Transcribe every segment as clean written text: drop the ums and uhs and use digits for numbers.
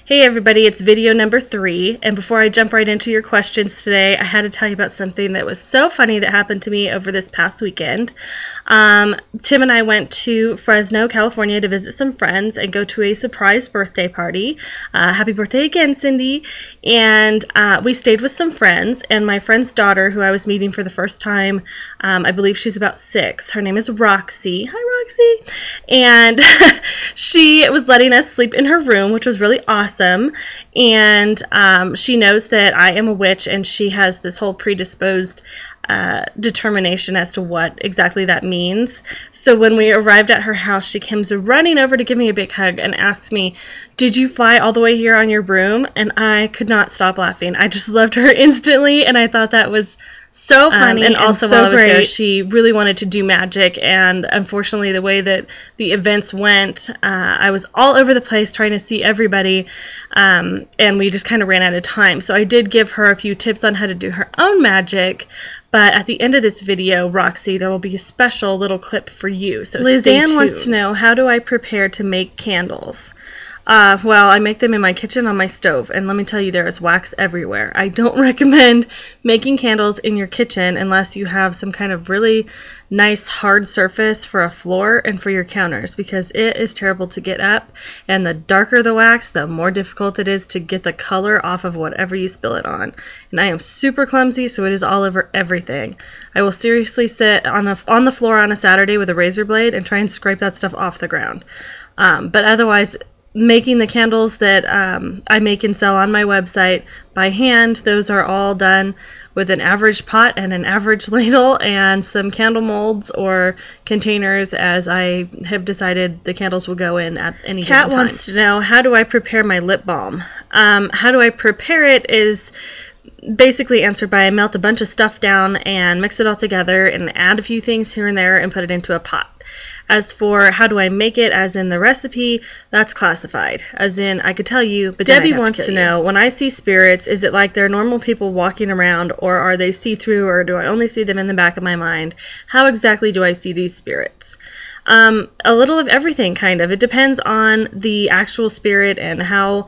Hey everybody, it's video number 3, and before I jump right into your questions today, I had to tell you about something that was so funny that happened to me over this past weekend. Tim and I went to Fresno, California to visit some friends and go to a surprise birthday party. Happy birthday again, Cindy. And we stayed with some friends, and my friend's daughter, who I was meeting for the first time, I believe she's about 6. Her name is Roxy. Hi, Roxy. And she was letting us sleep in her room, which was really awesome. And she knows that I am a witch, and she has this whole predisposed determination as to what exactly that means. So when we arrived at her house, she comes running over to give me a big hug and asks me, "Did you fly all the way here on your broom?" And I could not stop laughing. I just loved her instantly, and I thought that was so funny. And also, while I was there, she really wanted to do magic, and unfortunately, the way that the events went, I was all over the place trying to see everybody, and we just kind of ran out of time. So I did give her a few tips on how to do her own magic. But at the end of this video, Roxy, there will be a special little clip for you. So Lizanne wants to know, how do I prepare to make candles? Well, I make them in my kitchen on my stove, and let me tell you, there is wax everywhere. I don't recommend making candles in your kitchen unless you have some kind of really nice hard surface for a floor and for your counters, because it is terrible to get up, and the darker the wax, the more difficult it is to get the color off of whatever you spill it on. And I am super clumsy, so it is all over everything. I will seriously sit on the floor on a Saturday with a razor blade and try and scrape that stuff off the ground. But otherwise, making the candles that I make and sell on my website by hand, those are all done with an average pot and an average ladle and some candle molds or containers, as I have decided the candles will go in at any given time. Kat wants to know, how do I prepare my lip balm? How do I prepare it is basically answered by I melt a bunch of stuff down and mix it all together and add a few things here and there and put it into a pot. As for how do I make it, as in the recipe, that's classified. As in, I could tell you, but Debbie wants to know, when I see spirits, is it like they're normal people walking around, or are they see-through, or do I only see them in the back of my mind? How exactly do I see these spirits? A little of everything, kind of. It depends on the actual spirit and how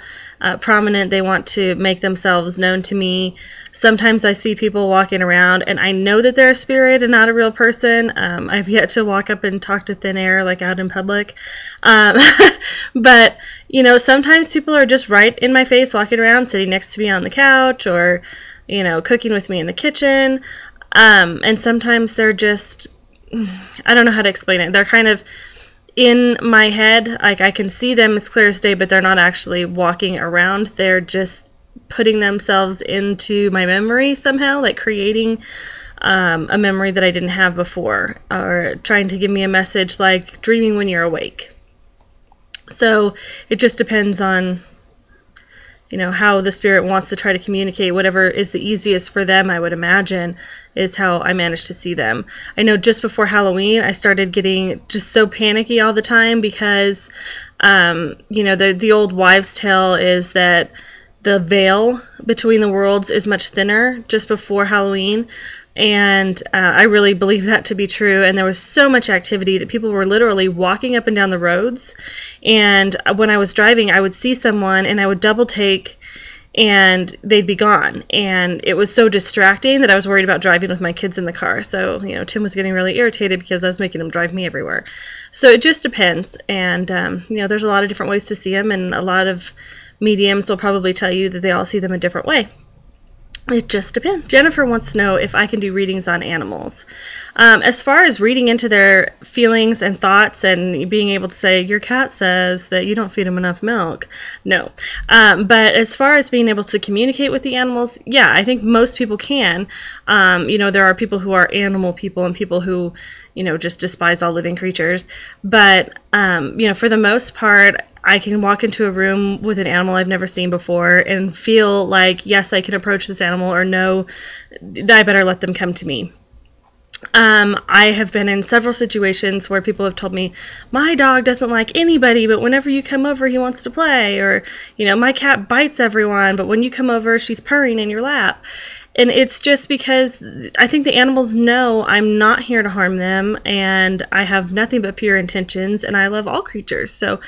prominent they want to make themselves known to me. Sometimes I see people walking around and I know that they're a spirit and not a real person. I've yet to walk up and talk to thin air like out in public. But, you know, sometimes people are just right in my face walking around, sitting next to me on the couch, or, you know, cooking with me in the kitchen. And sometimes they're just, I don't know how to explain it. They're kind of in my head. Like, I can see them as clear as day, but they're not actually walking around. They're just putting themselves into my memory somehow, like creating a memory that I didn't have before, or trying to give me a message like dreaming when you're awake. So it just depends on, you know, how the spirit wants to try to communicate. Whatever is the easiest for them, I would imagine, is how I managed to see them. I know just before Halloween, I started getting just so panicky all the time because, you know, the old wives' tale is that the veil between the worlds is much thinner just before Halloween, and I really believe that to be true. And there was so much activity that people were literally walking up and down the roads, and when I was driving, I would see someone and I would double take and they'd be gone, and it was so distracting that I was worried about driving with my kids in the car. So, you know, Tim was getting really irritated because I was making him drive me everywhere. So it just depends, and you know, there's a lot of different ways to see them, and a lot of mediums will probably tell you that they all see them a different way. It just depends. Jennifer wants to know if I can do readings on animals. As far as reading into their feelings and thoughts and being able to say, your cat says that you don't feed him enough milk, no. But as far as being able to communicate with the animals, yeah, I think most people can. You know, there are people who are animal people and people who, you know, just despise all living creatures. But, you know, for the most part, I can walk into a room with an animal I've never seen before and feel like, yes, I can approach this animal, or no, I better let them come to me. I have been in several situations where people have told me, my dog doesn't like anybody, but whenever you come over, he wants to play. Or, you know, my cat bites everyone, but when you come over, she's purring in your lap. And it's just because I think the animals know I'm not here to harm them, and I have nothing but pure intentions, and I love all creatures. So,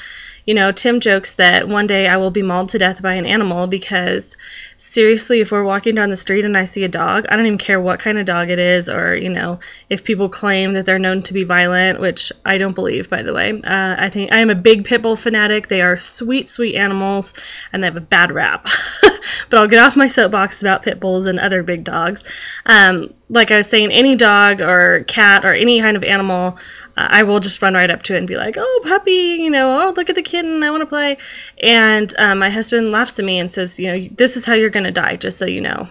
you know, Tim jokes that one day I will be mauled to death by an animal, because seriously, if we're walking down the street and I see a dog, I don't even care what kind of dog it is, or, you know, if people claim that they're known to be violent, which I don't believe, by the way. I think I am a big pit bull fanatic. They are sweet, sweet animals, and they have a bad rap. But I'll get off my soapbox about pit bulls and other big dogs. Like I was saying, any dog or cat or any kind of animal, I will just run right up to it and be like, oh, puppy, you know, oh, look at the kitten, I want to play. And my husband laughs at me and says, you know, this is how you're going to die, just so you know.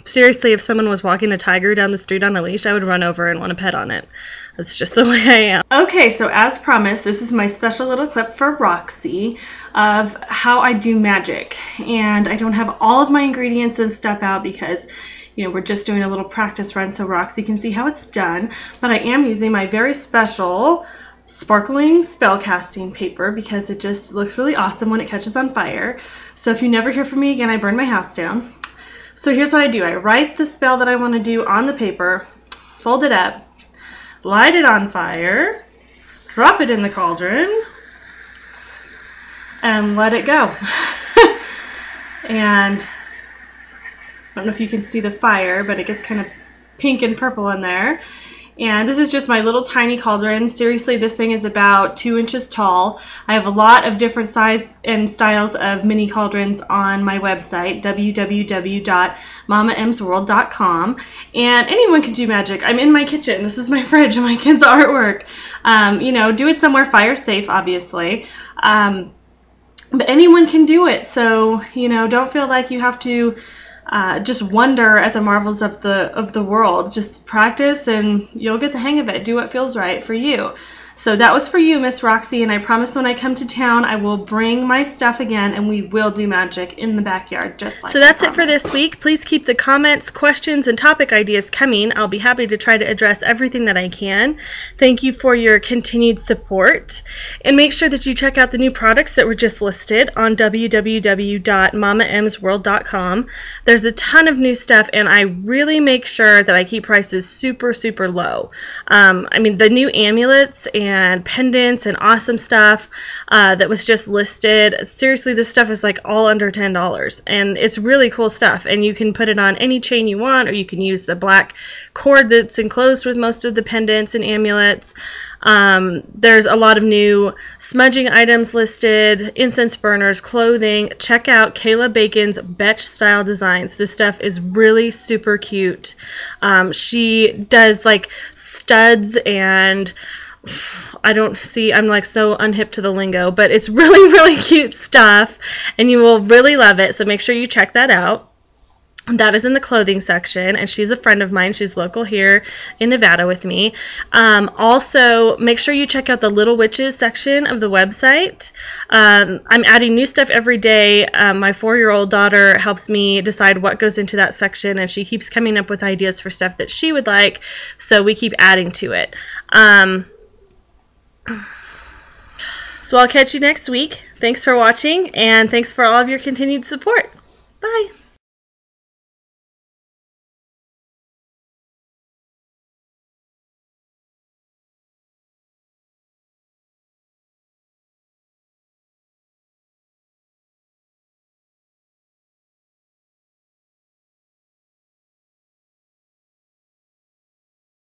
Seriously, if someone was walking a tiger down the street on a leash, I would run over and want to pet on it. That's just the way I am. Okay, so as promised, this is my special little clip for Roxy of how I do magic. And I don't have all of my ingredients and stuff out because, you know, we're just doing a little practice run so Roxy can see how it's done. But I am using my very special sparkling spellcasting paper because it just looks really awesome when it catches on fire. So if you never hear from me again, I burn my house down. So here's what I do. I write the spell that I want to do on the paper, fold it up, light it on fire, drop it in the cauldron, and let it go. And I don't know if you can see the fire, but it gets kind of pink and purple in there. And this is just my little tiny cauldron. Seriously, this thing is about 2 inches tall. I have a lot of different size and styles of mini cauldrons on my website, www.mamaemsworld.com. And anyone can do magic. I'm in my kitchen. This is my fridge and my kids' artwork. You know, do it somewhere fire safe, obviously. But anyone can do it. So, you know, don't feel like you have to just wonder at the marvels of the world. Just practice and you'll get the hang of it. Do what feels right for you. So that was for you, Miss Roxy, and I promise when I come to town I will bring my stuff again and we will do magic in the backyard just like. So that's it for this week. Please keep the comments, questions, and topic ideas coming. I'll be happy to try to address everything that I can. Thank you for your continued support. And make sure that you check out the new products that were just listed on www.mamaemsworld.com. There's a ton of new stuff and I really make sure that I keep prices super, super low. I mean, the new amulets and pendants and awesome stuff that was just listed. Seriously, this stuff is like all under $10 and it's really cool stuff, and you can put it on any chain you want, or you can use the black cord that's enclosed with most of the pendants and amulets. There's a lot of new smudging items listed, incense burners, clothing. Check out Kayla Bacon's Betch style designs. This stuff is really super cute. She does like studs and I'm like so unhip to the lingo, but it's really, really cute stuff and you will really love it. So make sure you check that out. That is in the clothing section, and she's a friend of mine. She's local here in Nevada with me. Also, make sure you check out the Little Witches section of the website. I'm adding new stuff every day. My 4-year-old daughter helps me decide what goes into that section, and she keeps coming up with ideas for stuff that she would like, so we keep adding to it. So I'll catch you next week. Thanks for watching, and thanks for all of your continued support. Bye.